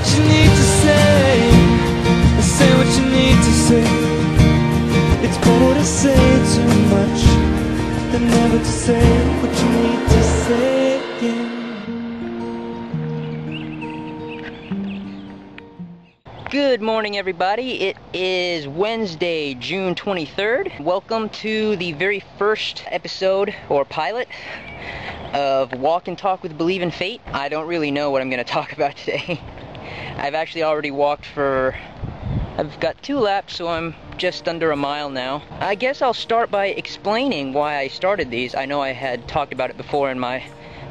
what you need to say, and say what you need to say. It's better to say too much than never to say what you need to say, yeah. Good morning, everybody. It is Wednesday, June 23rd. Welcome to the very first episode, or pilot, of Walk and Talk with BelieveInFate. I don't really know what I'm going to talk about today. I've actually already walked I've got 2 laps, so I'm just under a mile now. I guess I'll start by explaining why I started these. I know I had talked about it before in my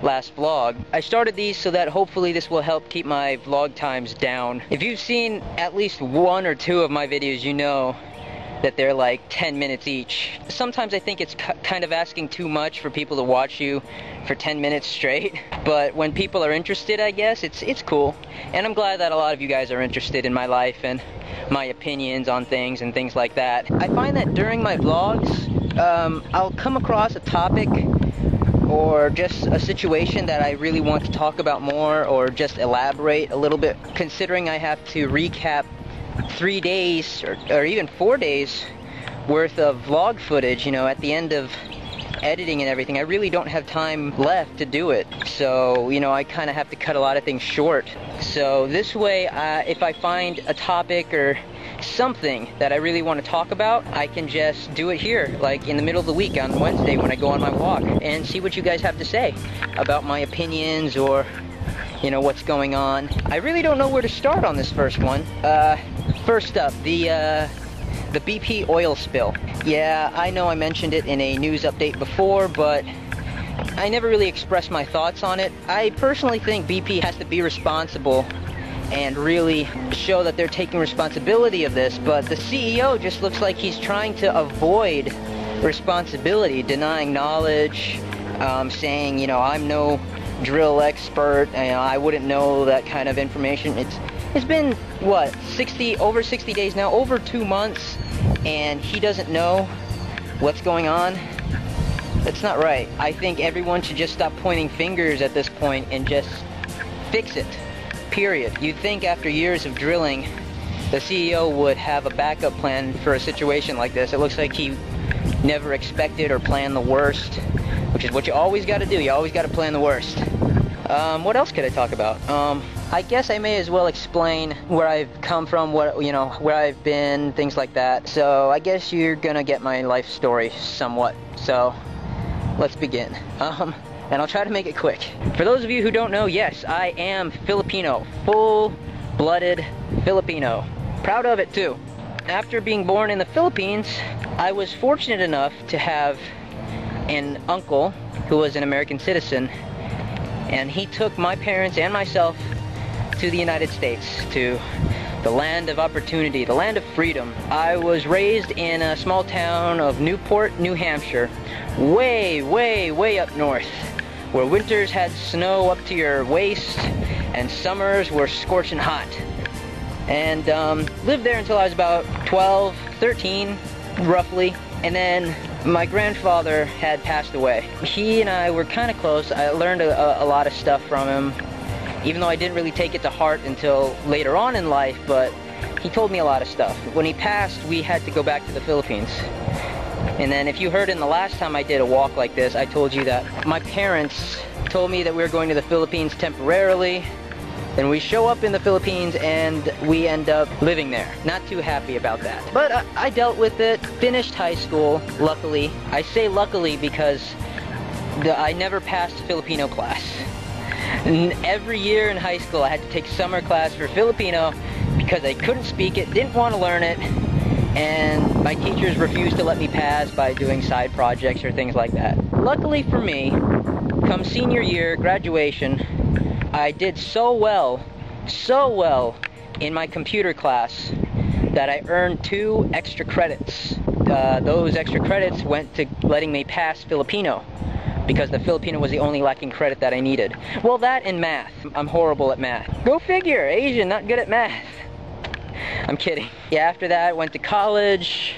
last vlog. I started these so that hopefully this will help keep my vlog times down. If you've seen at least 1 or 2 of my videos, you know that they're like 10 minutes each. Sometimes I think it's kind of asking too much for people to watch you for 10 minutes straight, but when people are interested, I guess it's cool. And I'm glad that a lot of you guys are interested in my life and my opinions on things and things like that. I find that during my vlogs, I'll come across a topic or just a situation that I really want to talk about more, or just elaborate a little bit, considering I have to recap 3 days or even 4 days worth of vlog footage, you know, at the end of editing and everything. I really don't have time left to do it, so you know, I kind of have to cut a lot of things short. So this way, if I find a topic or something that I really want to talk about, I can just do it here, like in the middle of the week on Wednesday when I go on my walk, and see what you guys have to say about my opinions, or you know, what's going on. I really don't know where to start on this first one. First up, the BP oil spill. Yeah, I know I mentioned it in a news update before, but I never really expressed my thoughts on it. I personally think BP has to be responsible and really show that they're taking responsibility of this, but the CEO just looks like he's trying to avoid responsibility, denying knowledge, saying, you know, I'm no drill expert, and I wouldn't know that kind of information. It's been, what, over 60 days now, over 2 months, and he doesn't know what's going on? That's not right. I think everyone should just stop pointing fingers at this point and just fix it, period. You'd think after years of drilling, the CEO would have a backup plan for a situation like this. It looks like he never expected or planned the worst, which is what you always got to do. You always got to plan the worst. What else could I talk about? I guess I may as well explain where I've come from, where I've been, things like that. So I guess you're gonna get my life story somewhat. So let's begin. And I'll try to make it quick. For those of you who don't know, yes, I am Filipino, full-blooded Filipino. Proud of it too. After being born in the Philippines, I was fortunate enough to have an uncle who was an American citizen, and he took my parents and myself to the United States, to the land of opportunity, the land of freedom. I was raised in a small town of Newport, New Hampshire, way, way, way up north, where winters had snow up to your waist and summers were scorching hot. And lived there until I was about 12, 13, roughly. And then my grandfather had passed away. He and I were kind of close. I learned a lot of stuff from him, even though I didn't really take it to heart until later on in life, but he told me a lot of stuff. When he passed, we had to go back to the Philippines. And then if you heard in the last time I did a walk like this, I told you that my parents told me that we were going to the Philippines temporarily. Then we show up in the Philippines and we end up living there. Not too happy about that. But I dealt with it, finished high school, luckily. I say luckily because I never passed Filipino class. And every year in high school I had to take summer class for Filipino because I couldn't speak it, didn't want to learn it, and my teachers refused to let me pass by doing side projects or things like that. Luckily for me, come senior year, graduation, I did so well in my computer class that I earned 2 extra credits. Those extra credits went to letting me pass Filipino, because the Filipino was the only lacking credit that I needed. Well, that and math. I'm horrible at math. Go figure, Asian, not good at math. I'm kidding. Yeah, after that I went to college,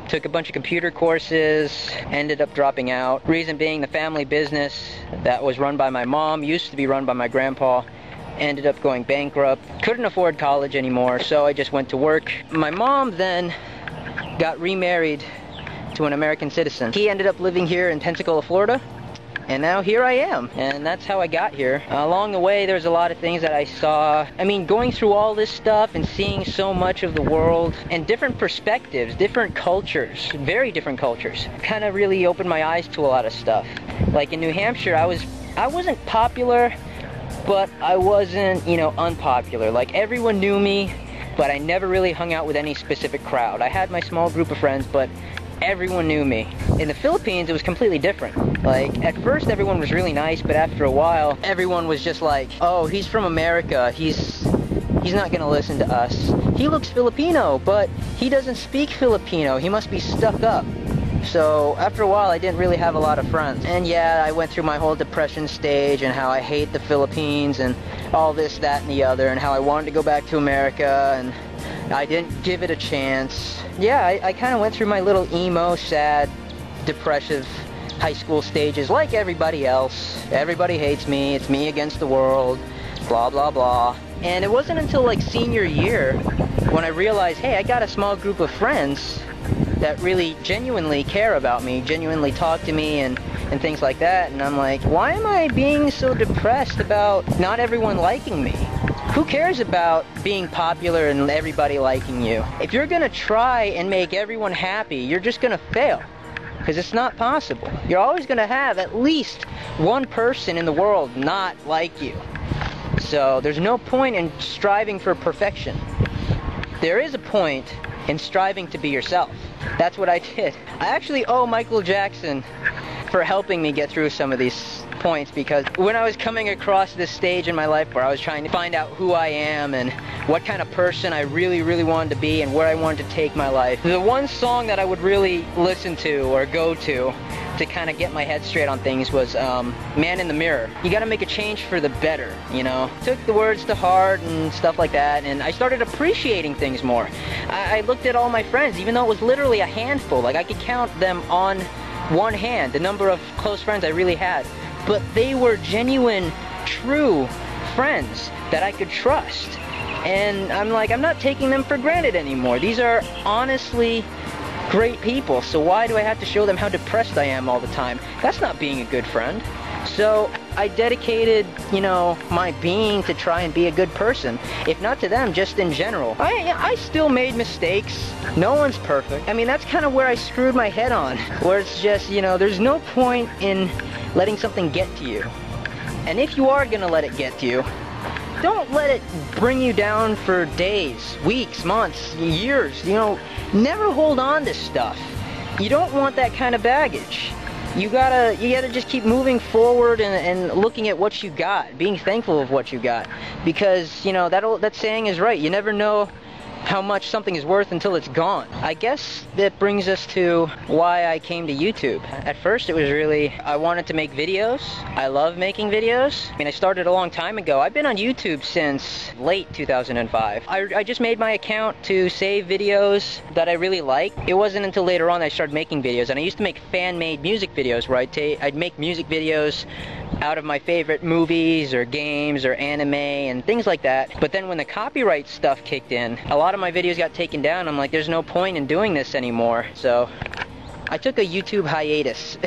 took a bunch of computer courses, ended up dropping out. Reason being, the family business that was run by my mom, used to be run by my grandpa, ended up going bankrupt. Couldn't afford college anymore, so I just went to work. My mom then got remarried to an American citizen. He ended up living here in Pensacola, Florida, and now here I am, and that's how I got here. Along the way, there's a lot of things that I saw. I mean, going through all this stuff and seeing so much of the world and different perspectives, different cultures, very different cultures, kind of really opened my eyes to a lot of stuff. Like in New Hampshire, I wasn't popular, but I wasn't, you know, unpopular. Like everyone knew me, but I never really hung out with any specific crowd. I had my small group of friends, but everyone knew me. In the Philippines, it was completely different. Like, at first everyone was really nice, but after a while, everyone was just like, oh, he's from America, he's not gonna listen to us. He looks Filipino, but he doesn't speak Filipino, he must be stuck up. So, after a while, I didn't really have a lot of friends. And yeah, I went through my whole depression stage and how I hate the Philippines and all this, that, and the other, and how I wanted to go back to America, and I didn't give it a chance. Yeah, I kind of went through my little emo, sad, depressive high school stages like everybody else. Everybody hates me, it's me against the world, blah, blah, blah. And it wasn't until like senior year when I realized, hey, I got a small group of friends that really genuinely care about me, genuinely talk to me and things like that. And I'm like, why am I being so depressed about not everyone liking me? Who cares about being popular and everybody liking you? If you're gonna try and make everyone happy, you're just gonna fail. Because it's not possible. You're always gonna have at least one person in the world not like you. So there's no point in striving for perfection. There is a point in striving to be yourself. That's what I did. I actually owe Michael Jackson for helping me get through some of these points, because when I was coming across this stage in my life where I was trying to find out who I am and what kind of person I really, really wanted to be and where I wanted to take my life, the one song that I would really listen to or go to kind of get my head straight on things was Man in the Mirror. You gotta make a change for the better, you know? Took the words to heart and stuff like that, and I started appreciating things more. I looked at all my friends, even though it was literally a handful. Like, I could count them on one hand, the number of close friends I really had. But they were genuine, true friends that I could trust. And I'm like, I'm not taking them for granted anymore. These are honestly great people, so why do I have to show them how depressed I am all the time? That's not being a good friend. So I dedicated, you know, my being to try and be a good person. If not to them, just in general. I still made mistakes. No one's perfect. I mean, that's kind of where I screwed my head on. Where it's just, you know, there's no point in letting something get to you. And if you are gonna let it get to you, don't let it bring you down for days, weeks, months, years. You know, never hold on to stuff. You don't want that kind of baggage. You gotta just keep moving forward and looking at what you got, being thankful of what you got. Because, you know, that saying is right. You never know how much something is worth until it's gone. I guess that brings us to why I came to YouTube. At first it was really, I wanted to make videos. I love making videos. I mean, I started a long time ago. I've been on YouTube since late 2005. I just made my account to save videos that I really like. It wasn't until later on that I started making videos, and I used to make fan-made music videos where I'd make music videos out of my favorite movies or games or anime and things like that. But then when the copyright stuff kicked in, a lot of my videos got taken down. I'm like, there's no point in doing this anymore. So I took a YouTube hiatus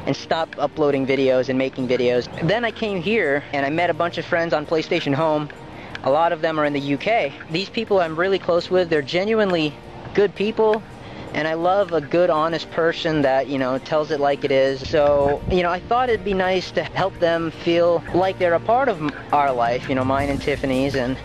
and stopped uploading videos and making videos. Then I came here and I met a bunch of friends on PlayStation Home. A lot of them are in the UK. These people I'm really close with, they're genuinely good people. And I love a good, honest person that, you know, tells it like it is. So, you know, I thought it'd be nice to help them feel like they're a part of our life, you know, mine and Tiffany's. And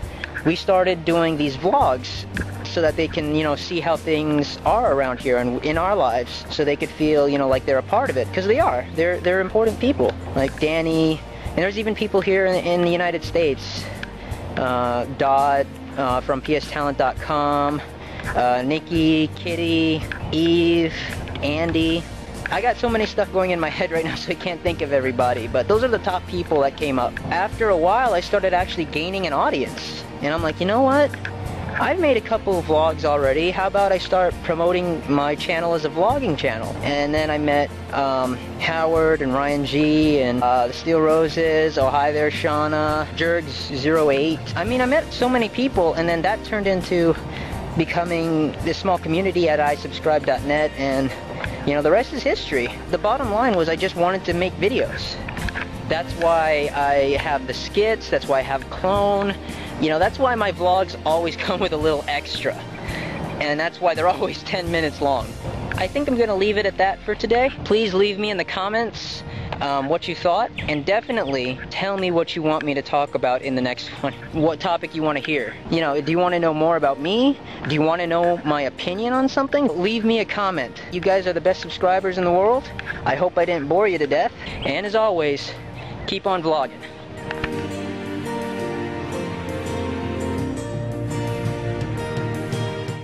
we started doing these vlogs so that they can, you know, see how things are around here and in our lives, so they could feel, you know, like they're a part of it. Because they are. They're important people. Like Danny, and there's even people here in the United States. Dodd from pstalent.com. Nikki, Kitty, Eve, Andy. I got so many stuff going in my head right now, so I can't think of everybody, but those are the top people that came up. After a while, I started actually gaining an audience, and I'm like, you know what? I've made a couple of vlogs already. How about I start promoting my channel as a vlogging channel? And then I met Howard and Ryan G and the Steel Roses. Oh, hi there, Shauna. Jergs08. I mean, I met so many people, and then that turned into becoming this small community at isubscribe.net, and you know, the rest is history. The bottom line was I just wanted to make videos. That's why I have the skits, that's why I have Clone. You know, that's why my vlogs always come with a little extra. And that's why they're always 10 minutes long. I think I'm gonna leave it at that for today. Please leave me in the comments what you thought, and definitely tell me what you want me to talk about in the next one. What topic you want to hear. You know, do you want to know more about me? Do you want to know my opinion on something? Leave me a comment. You guys are the best subscribers in the world. I hope I didn't bore you to death. And as always, keep on vlogging.